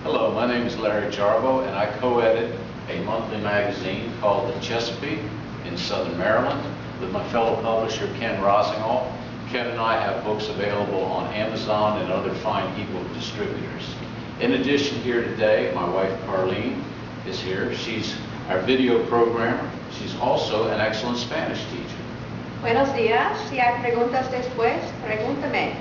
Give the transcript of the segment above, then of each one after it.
Hello, my name is Larry Jarbo, and I co-edit a monthly magazine called The Chesapeake in Southern Maryland with my fellow publisher Ken Rosingall. Ken and I have books available on Amazon and other fine ebook distributors. In addition, here today, my wife Carlene is here. She's our video programmer. She's also an excellent Spanish teacher. Buenos días. Si hay preguntas después, pregúntame.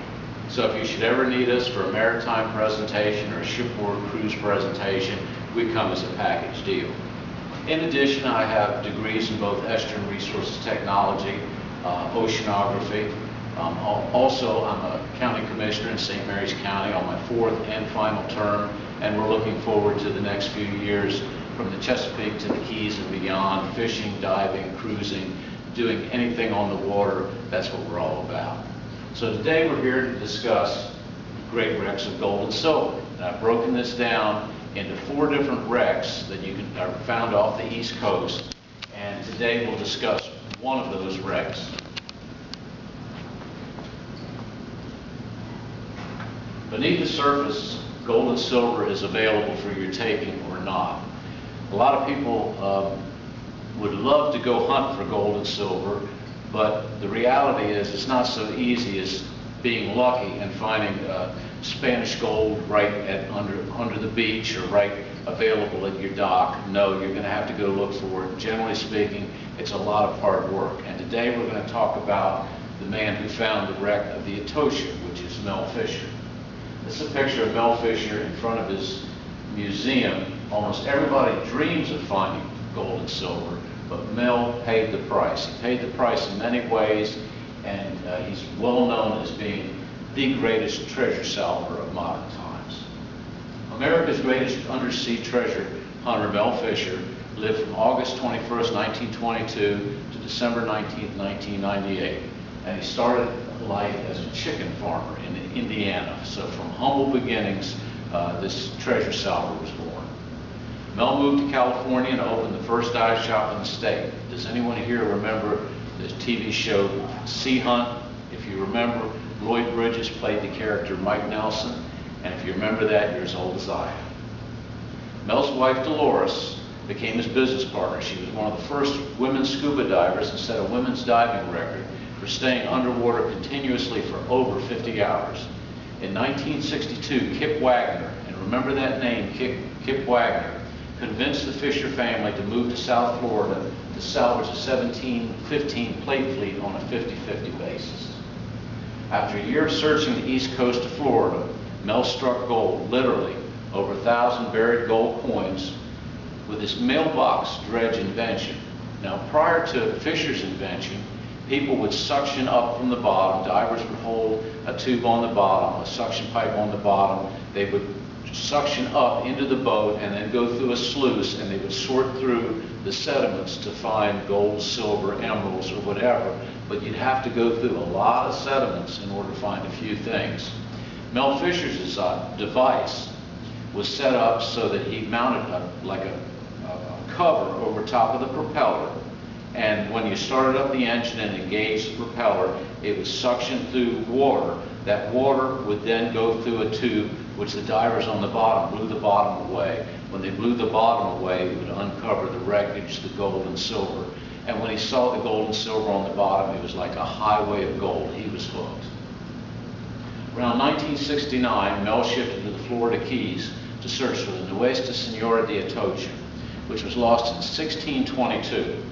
So if you should ever need us for a maritime presentation or a shipboard cruise presentation, we come as a package deal. In addition, I have degrees in both Estuarine Resources Technology, oceanography. Also, I'm a county commissioner in St. Mary's County on my fourth and final term, and we're looking forward to the next few years from the Chesapeake to the Keys and beyond, fishing, diving, cruising, doing anything on the water. That's what we're all about. So today we're here to discuss great wrecks of gold and silver. And I've broken this down into 4 different wrecks that are found off the East Coast. And today we'll discuss one of those wrecks. Beneath the surface, gold and silver is available for your taking or not. A lot of people would love to go hunt for gold and silver, but the reality is it's not so easy as being lucky and finding Spanish gold right under the beach or right available at your dock. No, you're going to have to go look for it. Generally speaking, it's a lot of hard work. And today we're going to talk about the man who found the wreck of the Etosha, which is Mel Fisher. This is a picture of Mel Fisher in front of his museum. Almost everybody dreams of finding gold and silver, but Mel paid the price. He paid the price in many ways, and he's well known as being the greatest treasure salver of modern times. America's greatest undersea treasure hunter, Mel Fisher, lived from August 21st, 1922 to December 19th, 1998. And he started life as a chicken farmer in Indiana. So from humble beginnings, this treasure salver was born. Mel moved to California and opened the first dive shop in the state. Does anyone here remember the TV show Sea Hunt? If you remember, Lloyd Bridges played the character Mike Nelson, and if you remember that, you're as old as I am. Mel's wife Dolores became his business partner. She was one of the first women scuba divers and set a women's diving record for staying underwater continuously for over 50 hours. In 1962, Kip Wagner, and remember that name, Kip Wagner, convinced the Fisher family to move to South Florida to salvage a 1715 plate fleet on a 50-50 basis. After a year of searching the east coast of Florida, Mel struck gold, literally, over 1,000 buried gold coins with his mailbox dredge invention. Now, prior to Fisher's invention, people would suction up from the bottom. Divers would hold a tube on the bottom, a suction pipe on the bottom. They would suction up into the boat and then go through a sluice, and they would sort through the sediments to find gold, silver, emeralds, or whatever. But you'd have to go through a lot of sediments in order to find a few things. Mel Fisher's device was set up so that he mounted a cover over top of the propeller. And when you started up the engine and engaged the propeller, it would suction through water. That water would then go through a tube, which the divers on the bottom blew the bottom away. When they blew the bottom away, it would uncover the wreckage, the gold and silver. And when he saw the gold and silver on the bottom, it was like a highway of gold. He was hooked. Around 1969, Mel shifted to the Florida Keys to search for the Nuestra Senora de Atocha, which was lost in 1622.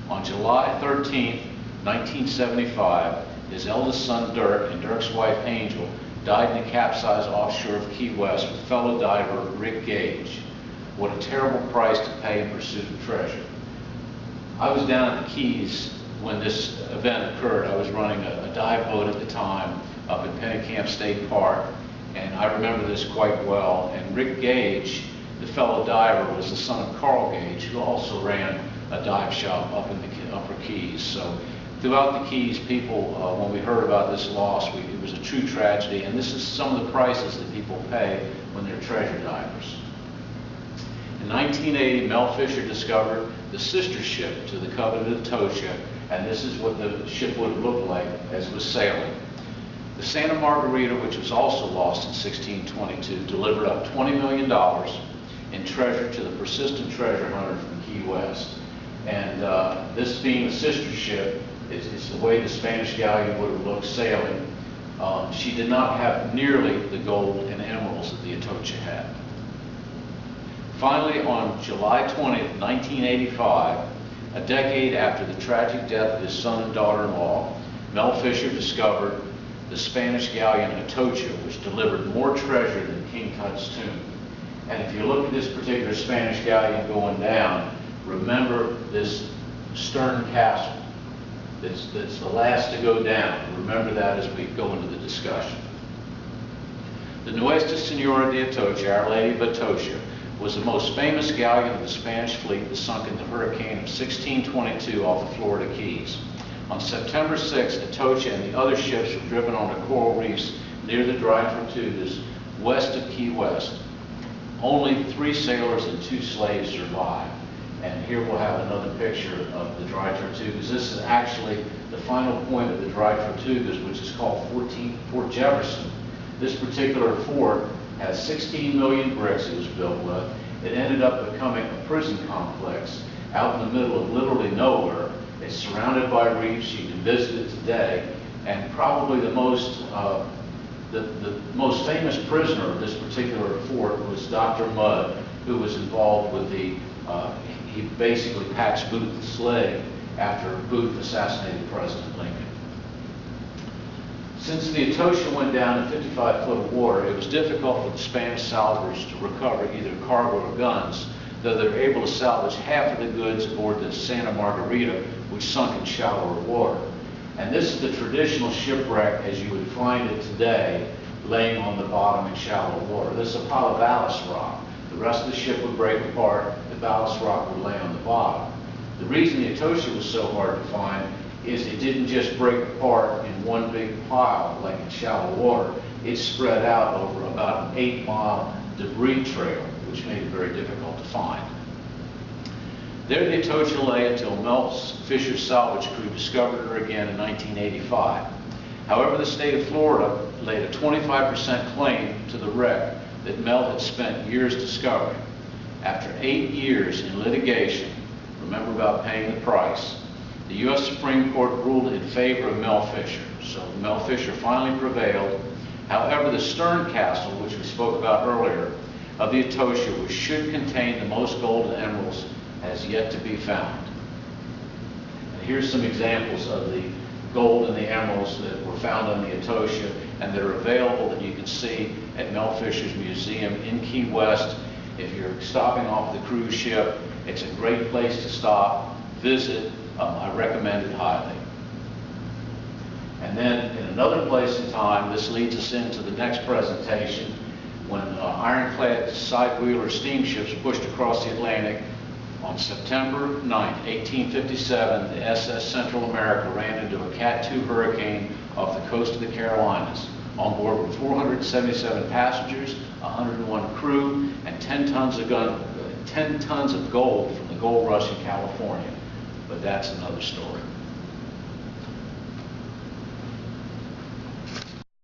On July 13, 1975, his eldest son Dirk and Dirk's wife Angel died in a capsize offshore of Key West with fellow diver Rick Gage. What a terrible price to pay in pursuit of treasure. I was down at the Keys when this event occurred. I was running a dive boat at the time up in Pennicamp State Park, and I remember this quite well. And Rick Gage, the fellow diver, was the son of Carl Gage, who also ran a dive shop up in the Upper Keys. So throughout the Keys, people, when we heard about this loss, it was a true tragedy, and this is some of the prices that people pay when they're treasure divers. In 1980, Mel Fisher discovered the sister ship to the coveted Etosha, and this is what the ship would have looked like as it was sailing. The Santa Margarita, which was also lost in 1622, delivered up $20 million in treasure to the persistent treasure hunter from Key West. And this being a sister ship, it's the way the Spanish galleon would have looked sailing. She did not have nearly the gold and emeralds that the Atocha had. Finally, on July 20th, 1985, a decade after the tragic death of his son and daughter-in-law, Mel Fisher discovered the Spanish galleon Atocha, which delivered more treasure than King Tut's tomb. And if you look at this particular Spanish galleon going down, remember this stern castle. That's the last to go down. Remember that as we go into the discussion. The Nuestra Senora de Atocha, Our Lady of Atocha, was the most famous galleon of the Spanish fleet that sunk in the hurricane of 1622 off the Florida Keys. On September 6, Atocha and the other ships were driven onto coral reefs near the Dry Tortugas, west of Key West. Only 3 sailors and 2 slaves survived. And here we'll have another picture of the Dry Tortugas. This is actually the final point of the Dry Tortugas, which is called Fort Jefferson. This particular fort has 16 million bricks it was built with. It ended up becoming a prison complex out in the middle of literally nowhere. It's surrounded by reefs. You can visit it today. And probably the most famous prisoner of this particular fort was Dr. Mudd, who was involved with the, he basically patched Booth's leg after Booth assassinated President Lincoln. Since the Atocha went down in 55 foot of water, it was difficult for the Spanish salvors to recover either cargo or guns, though they were able to salvage half of the goods aboard the Santa Margarita, which sunk in shallower water. And this is the traditional shipwreck as you would find it today, laying on the bottom in shallow water. This is a pile of ballast rock. The rest of the ship would break apart, the ballast rock would lay on the bottom. The reason the Atocha was so hard to find is it didn't just break apart in one big pile like in shallow water. It spread out over about an 8-mile debris trail, which made it very difficult to find. There the Atocha lay until Mel Fisher's salvage crew discovered her again in 1985. However, the state of Florida laid a 25% claim to the wreck that Mel had spent years discovering. After 8 years in litigation, remember about paying the price, the U.S. Supreme Court ruled in favor of Mel Fisher. So Mel Fisher finally prevailed. However, the stern castle, which we spoke about earlier, of the Atocha, which should contain the most gold and emeralds, has yet to be found. And here's some examples of the gold and the emeralds that were found on the Atocha and that are available that you can see at Mel Fisher's Museum in Key West. If you're stopping off the cruise ship, it's a great place to stop, visit. I recommend it highly. And then in another place in time, this leads us into the next presentation, when ironclad side-wheeler steamships pushed across the Atlantic. On September 9, 1857, the SS Central America ran into a Cat 2 hurricane off the coast of the Carolinas. On board were 477 passengers, 101 crew, and 10 tons of gold from the gold rush in California. But that's another story.